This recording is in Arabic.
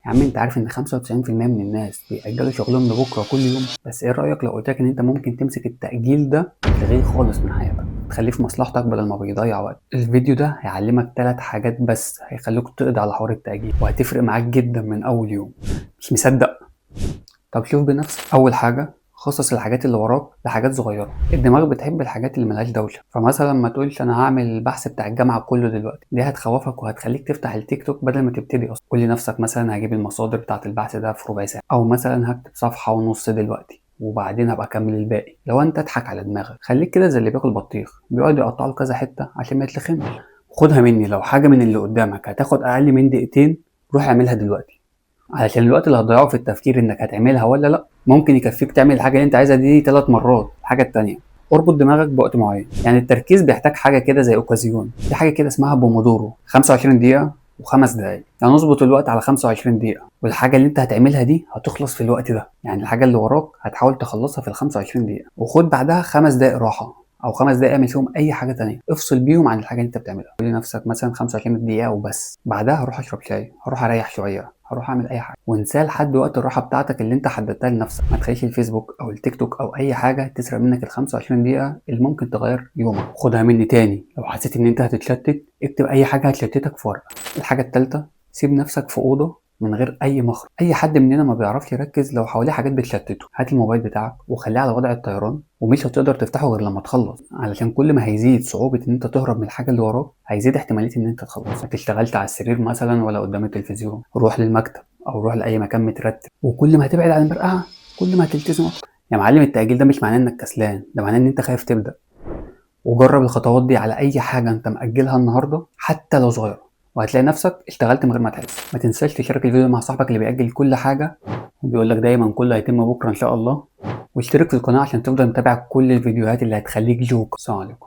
يا عم انت عارف ان 95% من الناس بيأجلوا شغلهم لبكره كل يوم؟ بس ايه رأيك لو قلت لك ان انت ممكن تمسك التأجيل ده وتلغيه خالص من حياتك، تخليه في مصلحتك بدل ما بيضيع وقت؟ الفيديو ده هيعلمك 3 حاجات بس هيخلوك تقضي على حوار التأجيل وهتفرق معاك جدا من اول يوم. مش مصدق؟ طب شوف بنفسك. اول حاجه، خصص الحاجات اللي وراك لحاجات صغيره. الدماغ بتحب الحاجات اللي ملهاش دوشه، فمثلا ما تقولش انا هعمل البحث بتاع الجامعه كله دلوقتي، دي هتخوفك وهتخليك تفتح التيك توك بدل ما تبتدي اصلا. قول لنفسك مثلا هجيب المصادر بتاعه البحث ده في ربع ساعه، او مثلا هكتب صفحه ونص دلوقتي وبعدين هبقى اكمل الباقي. لو انت اضحك على دماغك، خليك كده زي اللي بياكل بطيخ بيقعد يقطع له كذا حته عشان ما يتلخمش. خدها مني، لو حاجه من اللي قدامك هتاخد اقل من دقيقتين روح اعملها دلوقتي، علشان الوقت اللي هتضيعه في التفكير انك هتعملها ولا لا ممكن يكفيك تعمل الحاجه اللي انت عايزها دي 3 مرات. الحاجه التانية، اربط دماغك بوقت معين. يعني التركيز بيحتاج حاجه كده زي اوكازيون، في حاجه كده اسمها بومودورو، 25 دقيقه و5 دقايق. يعني اظبط الوقت على 25 دقيقه، والحاجه اللي انت هتعملها دي هتخلص في الوقت ده. يعني الحاجه اللي وراك هتحاول تخلصها في ال 25 دقيقه، وخد بعدها 5 دقايق راحه او 5 دقايق اعمل فيهم اي حاجه تانية، افصل بيهم عن الحاجه اللي انت بتعملها. قول لنفسك مثلا 25 دقيقه وبس، بعدها هروح اشرب شاي، هروح اريح شويه، هروح اعمل اي حاجه. وانساه لحد وقت الراحه بتاعتك اللي انت حددتها لنفسك. ما تخليش الفيسبوك او التيك توك او اي حاجه تسرق منك ال 25 دقيقه اللي ممكن تغير يومك. خدها مني تاني، لو حسيت ان انت هتتشتت اكتب اي حاجه هتشتتك في ورقه. الحاجه الثالثه، سيب نفسك في اوضه من غير اي مخرج. اي حد مننا ما بيعرفش يركز لو حواليه حاجات بتشتته. هات الموبايل بتاعك وخليه على وضع الطيران، ومش هتقدر تفتحه غير لما تخلص، علشان كل ما هيزيد صعوبة ان انت تهرب من الحاجة اللي وراك هيزيد احتمالية ان انت تخلص. ما تشتغلش على السرير مثلا ولا قدام التلفزيون، روح للمكتب او روح لاي مكان مترتب. وكل ما هتبعد عن المرقعة كل ما هتلتزم اكتر. يا معلم التأجيل ده مش معناه انك كسلان، ده معناه ان انت خايف تبدأ. وجرب الخطوات دي على اي حاجة انت مأجلها النهاردة حتى لو صغيرة، وهتلاقي نفسك اشتغلت من غير ما تحس. ما تنساش تشارك الفيديو مع صاحبك اللي بيأجل كل حاجة وبيقول لك دايما كله هيتم بكرة ان شاء الله، واشترك في القناة عشان تفضل متابع كل الفيديوهات اللي هتخليك جوك. السلام عليكم.